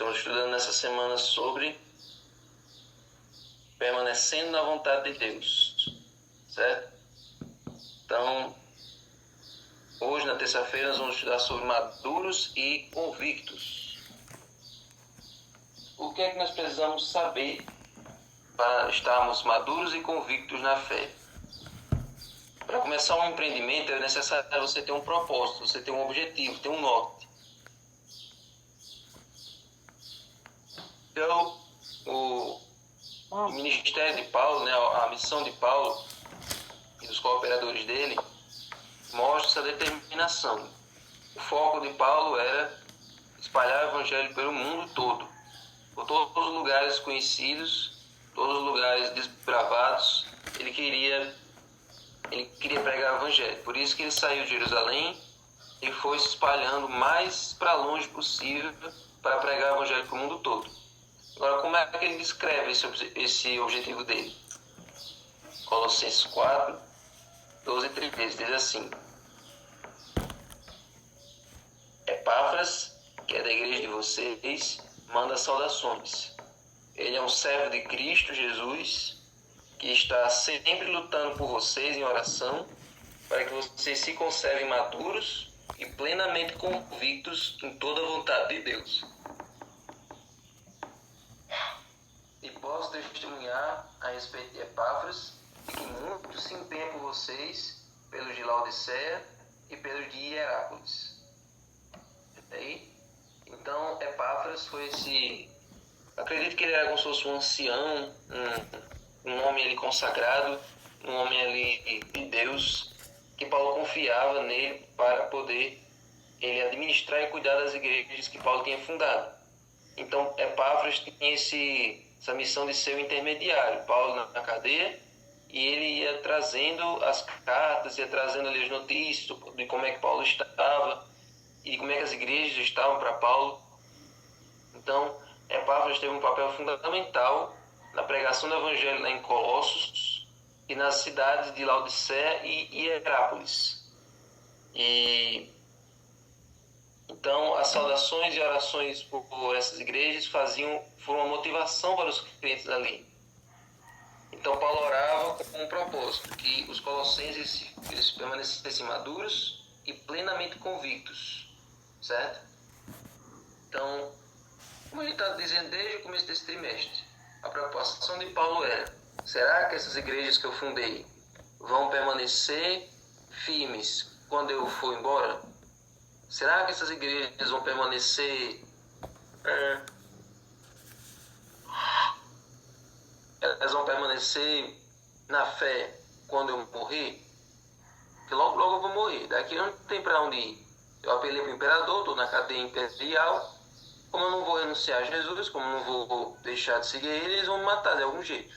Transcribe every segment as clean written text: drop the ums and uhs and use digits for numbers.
Estamos estudando nessa semana sobre permanecendo na vontade de Deus, certo? Então, hoje, na terça-feira, nós vamos estudar sobre maduros e convictos. O que é que nós precisamos saber para estarmos maduros e convictos na fé? Para começar um empreendimento, é necessário você ter um propósito, você ter um objetivo, ter um norte. Então, o ministério de Paulo, né, a missão de Paulo e dos cooperadores dele, mostra essa determinação. O foco de Paulo era espalhar o evangelho pelo mundo todo, por todos os lugares conhecidos, todos os lugares desbravados. Ele queria pregar o evangelho. Por isso que ele saiu de Jerusalém e foi se espalhando mais para longe possível para pregar o evangelho para o mundo todo. Agora, como é que ele descreve esse objetivo dele? Colossenses 4, 12 e 13 diz assim: Epáfras, que é da igreja de vocês, manda saudações. Ele é um servo de Cristo Jesus, que está sempre lutando por vocês em oração, para que vocês se conservem maduros e plenamente convictos em toda a vontade de Deus. E posso testemunhar a respeito de Epáfras, de que muito se empenha por vocês, pelos de Laodiceia e pelos de Hierápolis. Então, Epáfras foi esse... Acredito que ele era como se fosse um ancião, um homem ali consagrado, um homem ali de Deus, que Paulo confiava nele para poder ele administrar e cuidar das igrejas que Paulo tinha fundado. Então, Epáfras tinha essa missão de ser o intermediário. Paulo na cadeia, e ele ia trazendo as cartas, ia trazendo ali as notícias de como é que Paulo estava e como é que as igrejas estavam para Paulo. Então, Epáfras teve um papel fundamental na pregação do evangelho em Colossos e nas cidades de Laodiceia e Hierápolis. Então, as saudações e orações por essas igrejas foram uma motivação para os crentes ali. Então, Paulo orava com um propósito, que os colossenses eles permanecessem maduros e plenamente convictos, certo? Então, como ele está dizendo desde o começo desse trimestre, a preocupação de Paulo era: será que essas igrejas que eu fundei vão permanecer firmes quando eu for embora? Será que essas igrejas vão permanecer... Elas vão permanecer na fé quando eu morrer? Porque logo eu vou morrer. Daqui não tem para onde ir. Eu apelei para o imperador, estou na cadeia imperial. Como eu não vou renunciar a Jesus, como eu não vou deixar de seguir ele, eles vão me matar de algum jeito.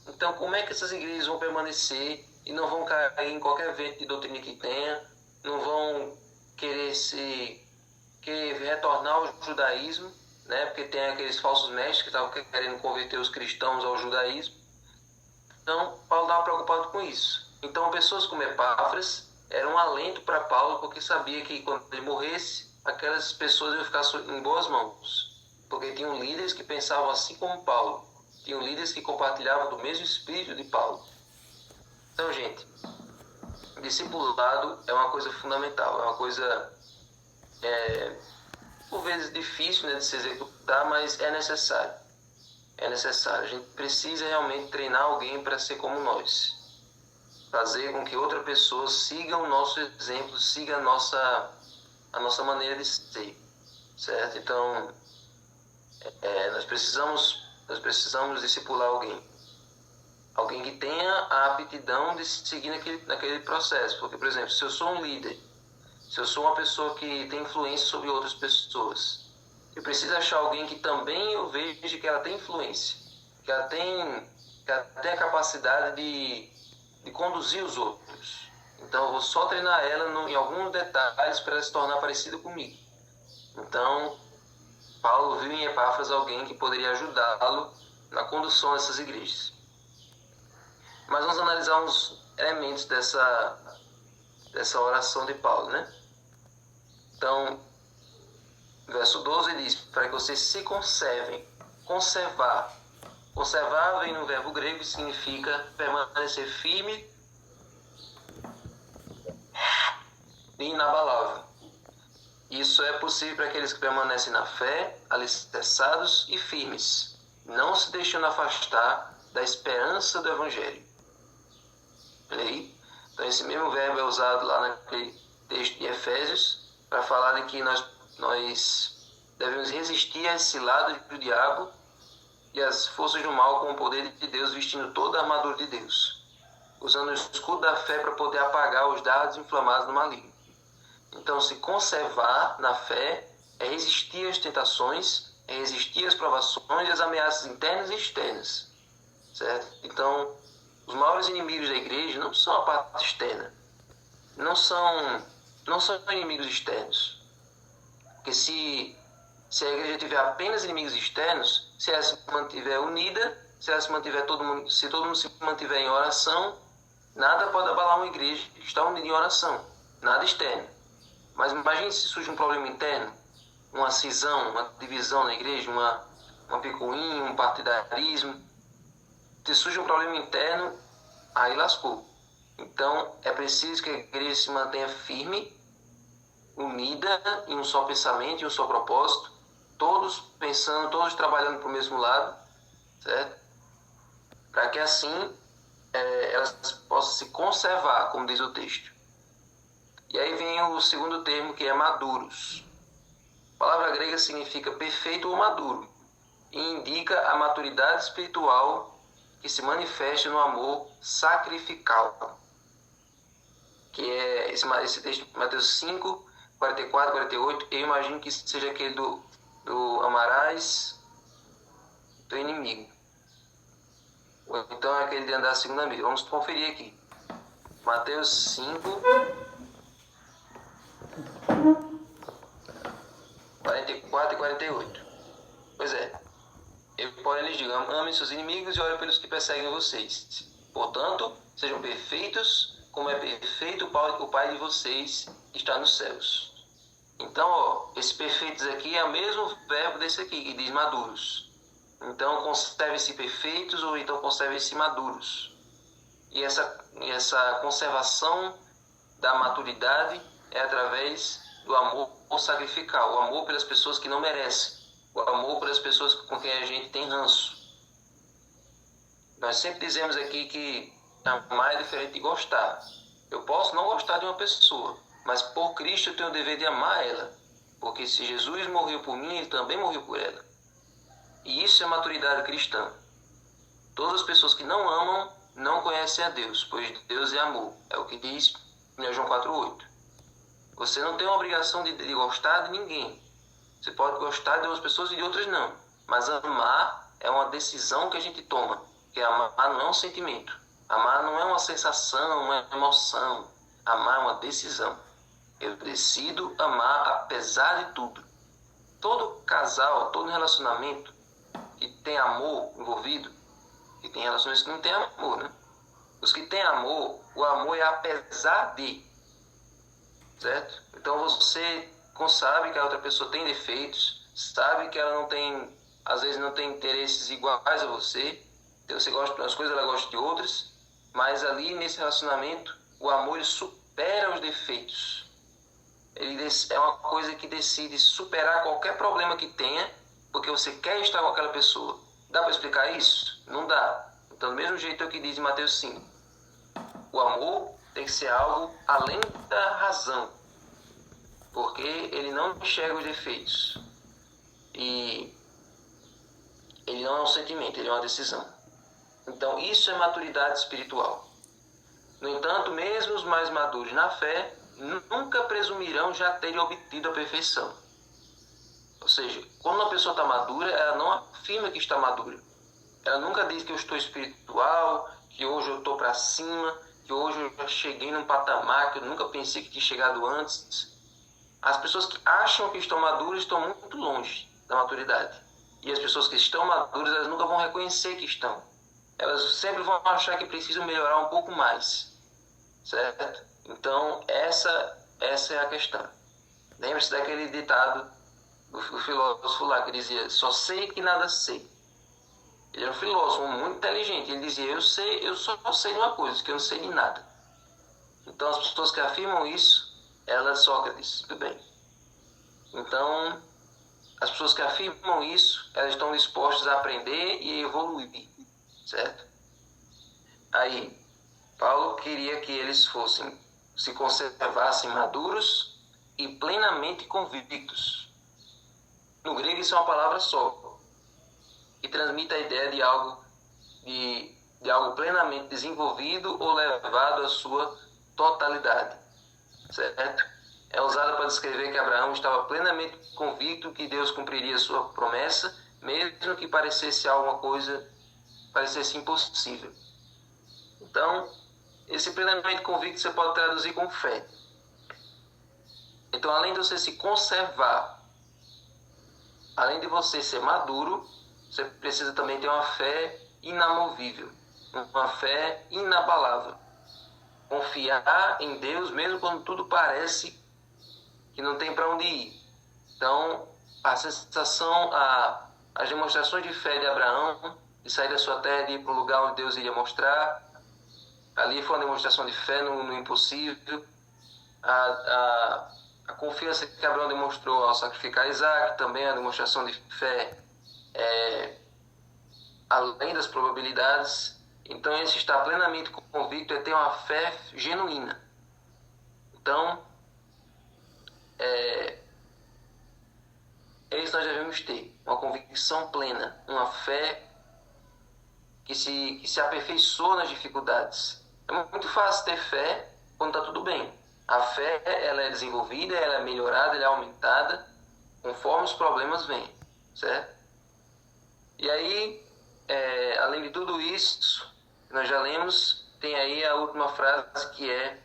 Então, como é que essas igrejas vão permanecer e não vão cair em qualquer vento de doutrina que tenha, não vão querer retornar ao judaísmo, né? Porque tem aqueles falsos mestres que estavam querendo converter os cristãos ao judaísmo. Então, Paulo estava preocupado com isso. Então, pessoas como Epáfras eram um alento para Paulo, porque sabia que quando ele morresse, aquelas pessoas iam ficar em boas mãos. Porque tinham líderes que pensavam assim como Paulo. Tinham líderes que compartilhavam do mesmo espírito de Paulo. Então, gente, discipulado é uma coisa fundamental, é uma coisa, por vezes, difícil, né, de se executar, mas é necessário. É necessário. A gente precisa realmente treinar alguém para ser como nós. Fazer com que outra pessoa siga o nosso exemplo, siga a nossa maneira de ser. Certo? Então, nós precisamos discipular alguém. Alguém que tenha a aptidão de seguir naquele processo. Porque, por exemplo, se eu sou um líder, se eu sou uma pessoa que tem influência sobre outras pessoas, eu preciso achar alguém que também eu veja que ela tem influência, que ela tem a capacidade de conduzir os outros. Então, eu vou só treinar ela em alguns detalhes para ela se tornar parecida comigo. Então, Paulo viu em Epáfras alguém que poderia ajudá-lo na condução dessas igrejas. Mas vamos analisar uns elementos dessa oração de Paulo, né? Então, Verso 12 diz, para que vocês se conservem. Conservar. Conservar vem no verbo grego e significa permanecer firme e inabalável. Isso é possível para aqueles que permanecem na fé, alicerçados e firmes, não se deixando afastar da esperança do Evangelho. Olha aí. Então esse mesmo verbo é usado lá naquele texto de Efésios para falar de que nós devemos resistir às ciladas do diabo e às forças do mal com o poder de Deus, vestindo toda a armadura de Deus, usando o escudo da fé para poder apagar os dardos inflamados do maligno. Então, se conservar na fé é resistir às tentações, é resistir às provações e às ameaças internas e externas, certo? Então, os maiores inimigos da igreja não são a parte externa, não são inimigos externos. Porque se a igreja tiver apenas inimigos externos, se ela se mantiver unida, se todo mundo se mantiver em oração, nada pode abalar uma igreja que está unida em oração, nada externo. Mas imagine se surge um problema interno, uma cisão, uma divisão na igreja, uma picuinha, um partidarismo. Se surge um problema interno, aí lascou. Então é preciso que a igreja se mantenha firme, unida em um só pensamento, em um só propósito, todos pensando, todos trabalhando para o mesmo lado, certo? Para que assim elas possam se conservar, como diz o texto. E aí vem o segundo termo, que é maduros. A palavra grega significa perfeito ou maduro e indica a maturidade espiritual que se manifesta no amor sacrificial, que é esse texto de Mateus 5, 44, 48, eu imagino que seja aquele do amarás teu inimigo. Ou então é aquele de andar segundo a milha. Vamos conferir aqui. Mateus 5, 44 e 48. Pois é. Eu, porém, lhes digo, amem seus inimigos e orem pelos que perseguem vocês. Portanto, sejam perfeitos, como é perfeito o Pai de vocês que está nos céus. Então, esses perfeitos aqui é o mesmo verbo desse aqui, que diz maduros. Então, conservem-se perfeitos ou então conservem-se maduros. E essa conservação da maturidade é através do amor sacrificial, o amor pelas pessoas que não merecem, o amor pelas pessoas com quem a gente tem ranço. Nós sempre dizemos aqui que amar é diferente de gostar. Eu posso não gostar de uma pessoa, mas por Cristo eu tenho o dever de amar ela, porque se Jesus morreu por mim, Ele também morreu por ela. E isso é maturidade cristã. Todas as pessoas que não amam não conhecem a Deus, pois Deus é amor. É o que diz em João 4,8. Você não tem a obrigação de gostar de ninguém. Você pode gostar de umas pessoas e de outras não. Mas amar é uma decisão que a gente toma. Porque amar não é um sentimento. Amar não é uma sensação, uma emoção. Amar é uma decisão. Eu decido amar apesar de tudo. Todo casal, todo relacionamento que tem amor envolvido, que tem relações que não tem amor, né? Os que têm amor, o amor é apesar de, certo? Então você sabe que a outra pessoa tem defeitos, sabe que ela não tem, às vezes não tem interesses iguais a você, então você gosta de umas coisas, ela gosta de outras, mas ali nesse relacionamento, o amor ele supera os defeitos. Ele é uma coisa que decide superar qualquer problema que tenha, porque você quer estar com aquela pessoa. Dá para explicar isso? Não dá. Então, do mesmo jeito é o que diz em Mateus 5. O amor tem que ser algo além da razão, porque ele não enxerga os defeitos. E ele não é um sentimento, ele é uma decisão. Então, isso é maturidade espiritual. No entanto, mesmo os mais maduros na fé nunca presumirão já terem obtido a perfeição. Ou seja, quando uma pessoa está madura, ela não afirma que está madura. Ela nunca diz que eu estou espiritual, que hoje eu estou para cima, que hoje eu já cheguei num patamar que eu nunca pensei que tinha chegado antes. As pessoas que acham que estão maduras estão muito longe da maturidade. E as pessoas que estão maduras, elas nunca vão reconhecer que estão. Elas sempre vão achar que precisam melhorar um pouco mais. Certo? Então, essa é a questão. Lembre-se daquele ditado o filósofo lá que dizia, só sei que nada sei. Ele era um filósofo muito inteligente. Ele dizia, eu só sei de uma coisa, que eu não sei de nada. Então as pessoas que afirmam isso, elas Sócrates, tudo bem. Então, as pessoas que afirmam isso, elas estão dispostas a aprender e evoluir, certo? Aí, Paulo queria que eles se conservassem maduros e plenamente convictos. No grego isso é uma palavra só, que transmite a ideia de algo plenamente desenvolvido ou levado à sua totalidade, certo? É usada para descrever que Abraão estava plenamente convicto que Deus cumpriria sua promessa, mesmo que parecesse impossível. Então, esse plenamente convicto você pode traduzir com fé. Então, além de você se conservar, além de você ser maduro, você precisa também ter uma fé inamovível, uma fé inabalável. Confiar em Deus mesmo quando tudo parece que não tem para onde ir. Então, as demonstrações de fé de Abraão, de sair da sua terra e ir para o lugar onde Deus iria mostrar, ali foi uma demonstração de fé no impossível. A confiança que Abraão demonstrou ao sacrificar Isaac também é uma demonstração de fé além das probabilidades. Então, esse estar plenamente convicto é ter uma fé genuína. Então, é isso que nós devemos ter, uma convicção plena, uma fé que se aperfeiçoa nas dificuldades. É muito fácil ter fé quando está tudo bem. A fé, ela é desenvolvida, ela é melhorada, ela é aumentada conforme os problemas vêm, certo? E aí, além de tudo isso que nós já lemos, tem aí a última frase que é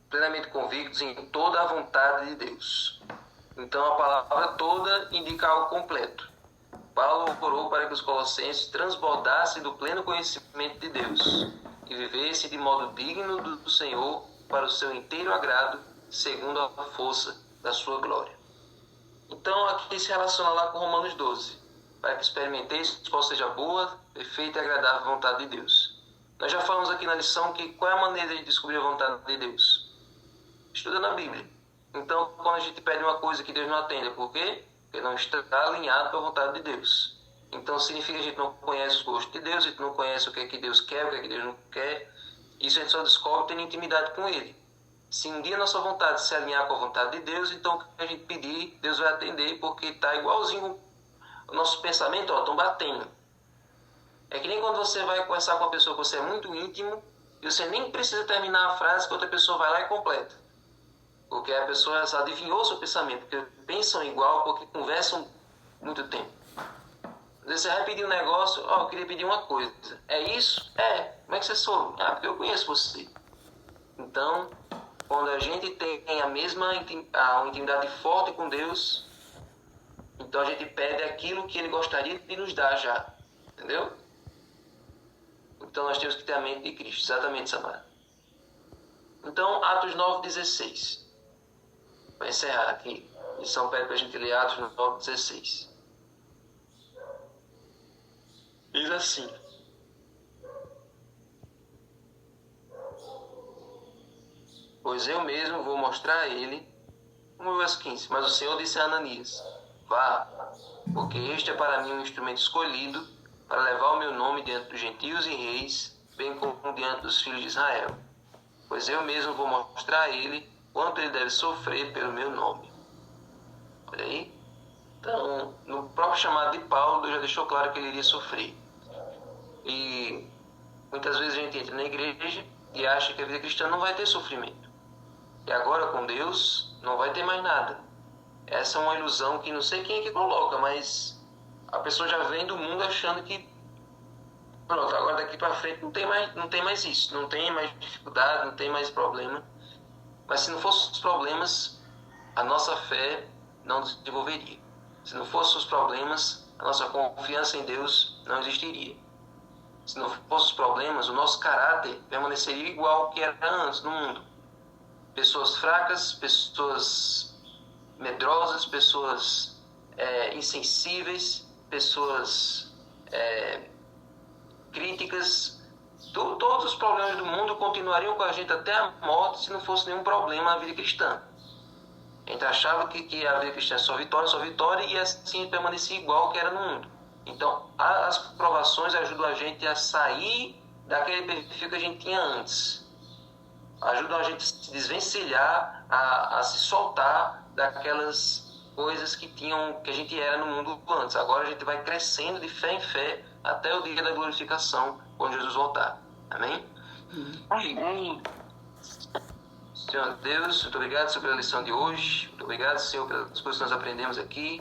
plenamente convictos em toda a vontade de Deus. Então a palavra toda indica algo completo. Paulo orou para que os colossenses transbordassem do pleno conhecimento de Deus e vivessem de modo digno do Senhor para o seu inteiro agrado, segundo a força da sua glória. Então aqui se relaciona lá com Romanos 12, para que experimenteis qual seja a boa, perfeita e agradável vontade de Deus. Nós já falamos aqui na lição que qual é a maneira de descobrir a vontade de Deus? Estuda na Bíblia. Então, quando a gente pede uma coisa que Deus não atende, por quê? Porque não está alinhado com a vontade de Deus. Então, significa que a gente não conhece os gostos de Deus, a gente não conhece o que é que Deus quer, o que é que Deus não quer. Isso a gente só descobre tendo intimidade com Ele. Se um dia a nossa vontade se alinhar com a vontade de Deus, então o que a gente pedir, Deus vai atender, porque está igualzinho o nosso pensamento, estão batendo. É que nem quando você vai conversar com uma pessoa que você é muito íntimo, e você nem precisa terminar a frase que outra pessoa vai lá e completa. Porque a pessoa adivinhou o seu pensamento, porque pensam igual, porque conversam muito tempo. Às vezes você vai pedir um negócio, eu queria pedir uma coisa. É isso? Como é que você soube? Porque eu conheço você. Então, quando a gente tem uma intimidade forte com Deus, então a gente pede aquilo que Ele gostaria de nos dar já. Entendeu? Então nós temos que ter a mente de Cristo. Exatamente, Samara. Então, Atos 9:16. Para encerrar aqui, lição pede para a gente ler Atos 9:16. Diz assim: pois eu mesmo vou mostrar a ele, como verso 15, mas o Senhor disse a Ananias: vá, porque este é para mim um instrumento escolhido para levar o meu nome diante dos gentios e reis, bem como diante dos filhos de Israel. Pois eu mesmo vou mostrar a ele quanto ele deve sofrer pelo meu nome. Olha aí. Então, no próprio chamado de Paulo, Deus já deixou claro que ele iria sofrer. E muitas vezes a gente entra na igreja e acha que a vida cristã não vai ter sofrimento. E agora com Deus não vai ter mais nada. Essa é uma ilusão que não sei quem é que coloca, mas a pessoa já vem do mundo achando que pronto, agora daqui para frente não tem mais isso, não tem mais dificuldade, não tem mais problema. Mas se não fossem os problemas, a nossa fé não desenvolveria. Se não fossem os problemas, a nossa confiança em Deus não existiria. Se não fossem os problemas, o nosso caráter permaneceria igual que era antes no mundo. Pessoas fracas, pessoas medrosas, pessoas insensíveis, pessoas críticas. Todos os problemas do mundo continuariam com a gente até a morte se não fosse nenhum problema na vida cristã. A gente achava que a vida cristã é só vitória, e assim permanecia igual que era no mundo. Então, as provações ajudam a gente a sair daquele perfil que a gente tinha antes. Ajudam a gente a se desvencilhar, a se soltar daquelas coisas que a gente era no mundo antes. Agora a gente vai crescendo de fé em fé até o dia da glorificação, quando Jesus voltar. Amém? Amém. Senhor Deus, muito obrigado, Senhor, pela lição de hoje. Muito obrigado, Senhor, pelas coisas que nós aprendemos aqui.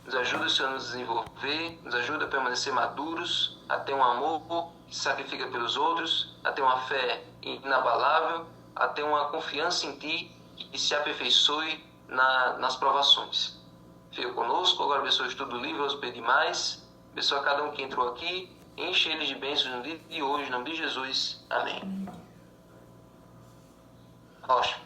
Nos ajuda, Senhor, a nos desenvolver. Nos ajuda a permanecer maduros, a ter um amor que se sacrifica pelos outros, a ter uma fé inabalável, a ter uma confiança em Ti que se aperfeiçoe nas provações. Fica conosco, agora abençoa o estudo do livro, aos demais. Abençoa cada um que entrou aqui. Enche eles de bênçãos no dia de hoje, em nome de Jesus. Amém. Rocha.